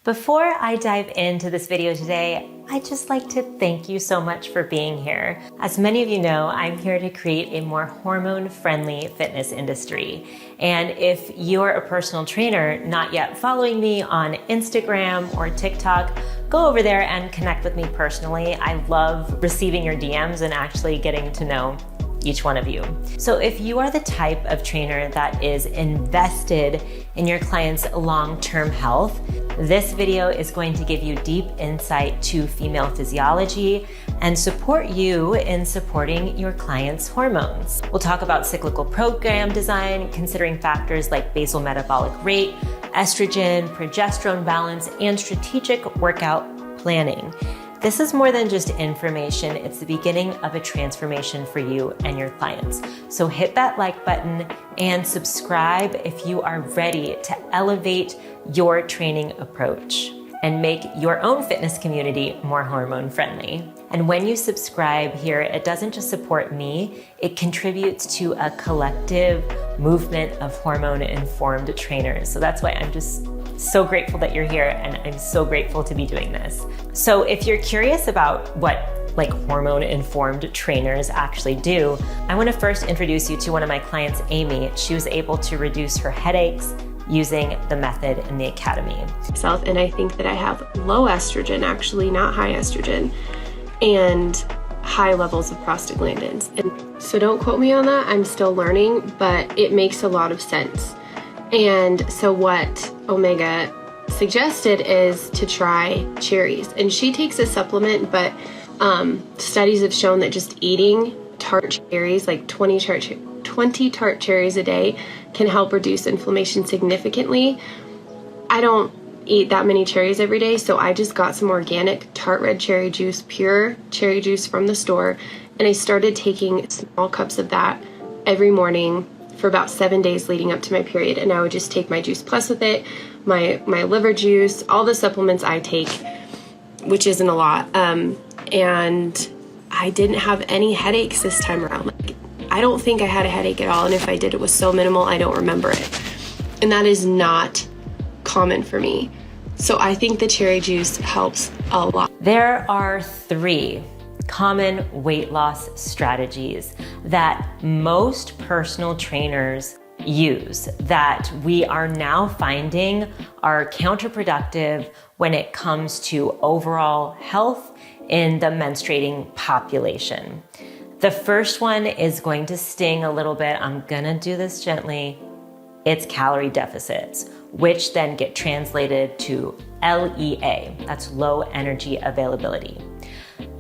Before I dive into this video today, I'd just like to thank you so much for being here. As many of you know, I'm here to create a more hormone-friendly fitness industry. And if you're a personal trainer not yet following me on Instagram or TikTok, go over there and connect with me personally. I love receiving your DMs and actually getting to know each one of you. So if you are the type of trainer that is invested in your clients' long-term health, this video is going to give you deep insight to female physiology and support you in supporting your clients' hormones. We'll talk about cyclical program design, considering factors like basal metabolic rate, estrogen, progesterone balance, and strategic workout planning. This is more than just information, it's the beginning of a transformation for you and your clients. So hit that like button and subscribe if you are ready to elevate your training approach and make your own fitness community more hormone friendly. And when you subscribe here, it doesn't just support me, it contributes to a collective movement of hormone-informed trainers. So that's why I'm just so grateful that you're here, and I'm so grateful to be doing this. So if you're curious about what hormone-informed trainers actually do, I want to first introduce you to one of my clients, Amy. She was able to reduce her headaches using the method in the academy. And I think that I have low estrogen, actually not high estrogen, and high levels of prostaglandins. And so don't quote me on that, I'm still learning, but it makes a lot of sense. And so what Omega suggested is to try cherries. And she takes a supplement, but studies have shown that just eating tart cherries, like 20 tart cherries a day, can help reduce inflammation significantly. I don't eat that many cherries every day, so I just got some organic tart red cherry juice, pure cherry juice from the store, and I started taking small cups of that every morning for about 7 days leading up to my period. And I would just take my Juice Plus with it, my liver juice, all the supplements I take, which isn't a lot. And I didn't have any headaches this time around. I don't think I had a headache at all. And if I did, it was so minimal, I don't remember it. And that is not common for me. So I think the cherry juice helps a lot. There are 3 common weight loss strategies that most personal trainers use that we are now finding are counterproductive when it comes to overall health in the menstruating population. The first one is going to sting a little bit. I'm gonna do this gently. It's calorie deficits, which then get translated to LEA. That's low energy availability.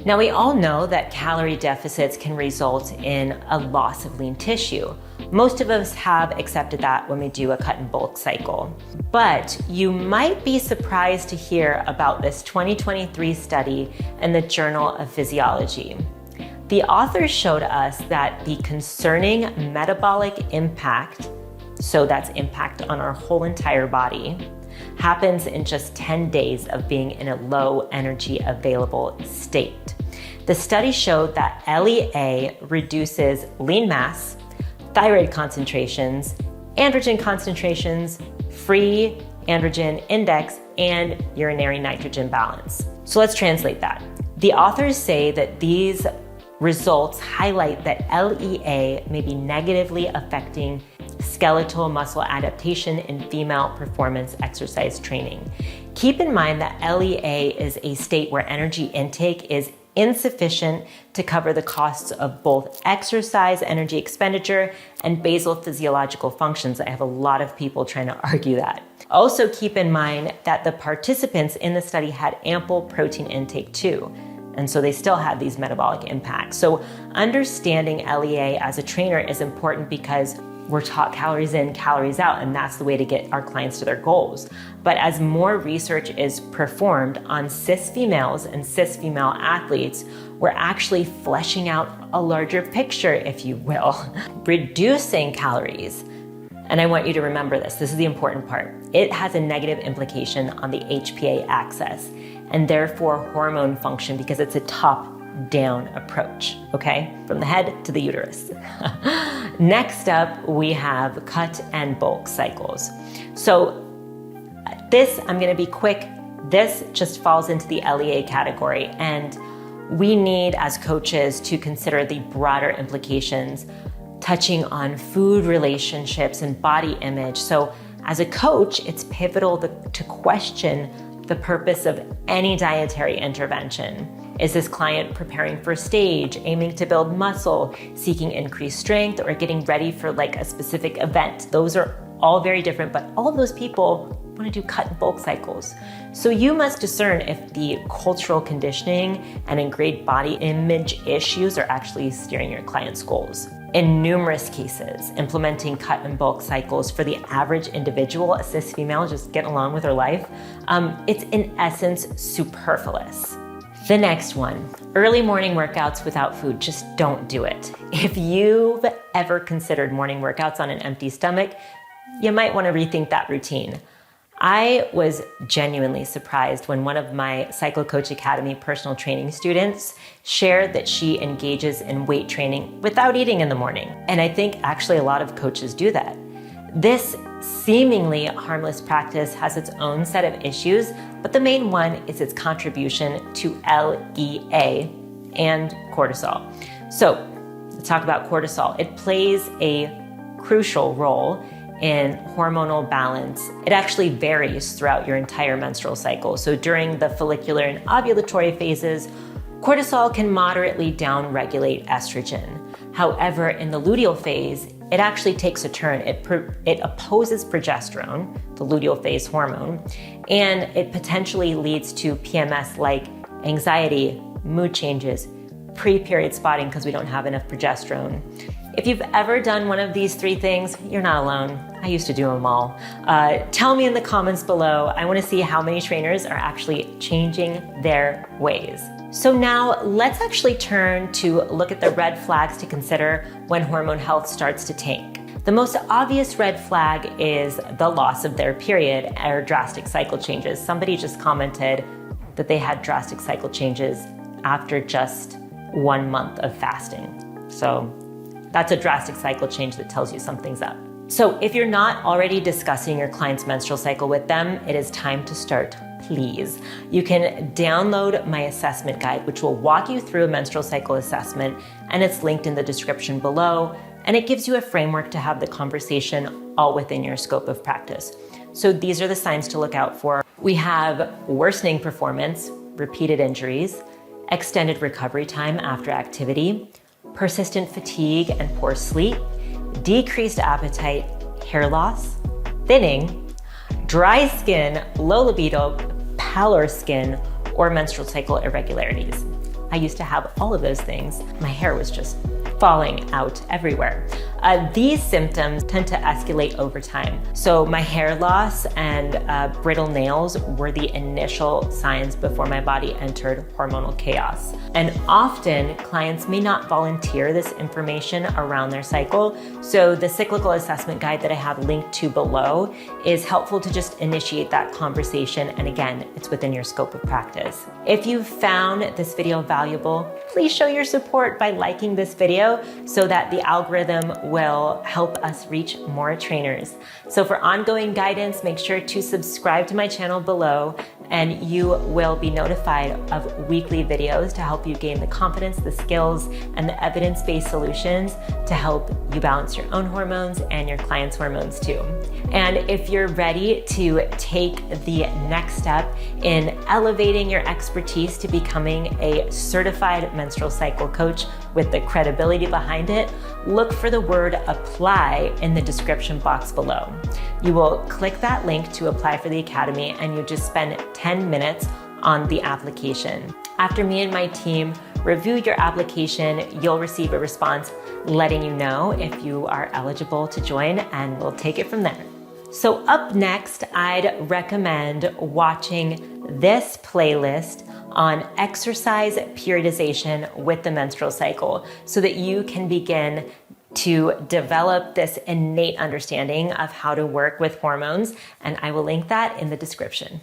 Now, we all know that calorie deficits can result in a loss of lean tissue. Most of us have accepted that when we do a cut and bulk cycle. But you might be surprised to hear about this 2023 study in the Journal of Physiology. The authors showed us that the concerning metabolic impact, so that's impact on our whole entire body, happens in just 10 days of being in a low energy available state. The study showed that LEA reduces lean mass, thyroid concentrations, androgen concentrations, free androgen index, and urinary nitrogen balance. So let's translate that. The authors say that these results highlight that LEA may be negatively affecting skeletal muscle adaptation in female performance exercise training. Keep in mind that LEA is a state where energy intake is insufficient to cover the costs of both exercise energy expenditure and basal physiological functions. I have a lot of people trying to argue that. Also keep in mind that the participants in the study had ample protein intake too. And so they still had these metabolic impacts. So understanding LEA as a trainer is important because we're taught calories in, calories out, and that's the way to get our clients to their goals. But as more research is performed on cis females and cis female athletes, we're actually fleshing out a larger picture, if you will. Reducing calories, and I want you to remember this is the important part. It has a negative implication on the HPA axis and therefore hormone function because it's a top-down approach, okay? From the head to the uterus. Next up, we have cut and bulk cycles. So this, I'm gonna be quick, This just falls into the LEA category, and we need as coaches to consider the broader implications touching on food relationships and body image. So as a coach, it's pivotal to question the purpose of any dietary intervention. Is this client preparing for stage, aiming to build muscle, seeking increased strength, or getting ready for like a specific event? Those are all very different, but all of those people want to do cut and bulk cycles. So you must discern if the cultural conditioning and ingrained body image issues are actually steering your client's goals. In numerous cases, implementing cut and bulk cycles for the average individual, a cis female just getting along with her life, it's in essence superfluous. The next one, early morning workouts without food, just don't do it. If you've ever considered morning workouts on an empty stomach, you might want to rethink that routine. I was genuinely surprised when one of my Cycle Coach Academy personal training students shared that she engages in weight training without eating in the morning. And I think actually a lot of coaches do that. This seemingly harmless practice has its own set of issues, but the main one is its contribution to LEA and cortisol. So let's talk about cortisol. It plays a crucial role in hormonal balance. It actually varies throughout your entire menstrual cycle. So during the follicular and ovulatory phases, cortisol can moderately downregulate estrogen. However, in the luteal phase, it actually takes a turn. It opposes progesterone, the luteal phase hormone, and it potentially leads to PMS-like anxiety, mood changes, pre-period spotting because we don't have enough progesterone. If you've ever done one of these three things, you're not alone. I used to do them all. Tell me in the comments below. I want to see how many trainers are actually changing their ways. So now let's actually turn to look at the red flags to consider when hormone health starts to tank. The most obvious red flag is the loss of their period or drastic cycle changes. Somebody just commented that they had drastic cycle changes after just 1 month of fasting. So that's a drastic cycle change that tells you something's up. So if you're not already discussing your client's menstrual cycle with them, it is time to start, please. You can download my assessment guide, which will walk you through a menstrual cycle assessment, and it's linked in the description below. And it gives you a framework to have the conversation all within your scope of practice. So these are the signs to look out for. We have worsening performance, repeated injuries, extended recovery time after activity, persistent fatigue and poor sleep, decreased appetite, hair loss, thinning, dry skin, low libido, pallor skin, or menstrual cycle irregularities. I used to have all of those things. My hair was just falling out everywhere. These symptoms tend to escalate over time. So my hair loss and brittle nails were the initial signs before my body entered hormonal chaos. And often clients may not volunteer this information around their cycle. So the cyclical assessment guide that I have linked to below is helpful to just initiate that conversation. And again, it's within your scope of practice. If you found this video valuable, please show your support by liking this video so that the algorithm will help us reach more trainers. So for ongoing guidance, make sure to subscribe to my channel below, and you will be notified of weekly videos to help you gain the confidence, the skills, and the evidence-based solutions to help you balance your own hormones and your clients' hormones too. And if you're ready to take the next step in elevating your expertise to becoming a certified menstrual cycle coach with the credibility behind it, look for the word apply in the description box below. You will click that link to apply for the Academy, and you just spend 10 minutes on the application. After me and my team review your application, you'll receive a response letting you know if you are eligible to join, and we'll take it from there. So up next, I'd recommend watching this playlist on exercise periodization with the menstrual cycle so that you can begin to develop this innate understanding of how to work with hormones. And I will link that in the description.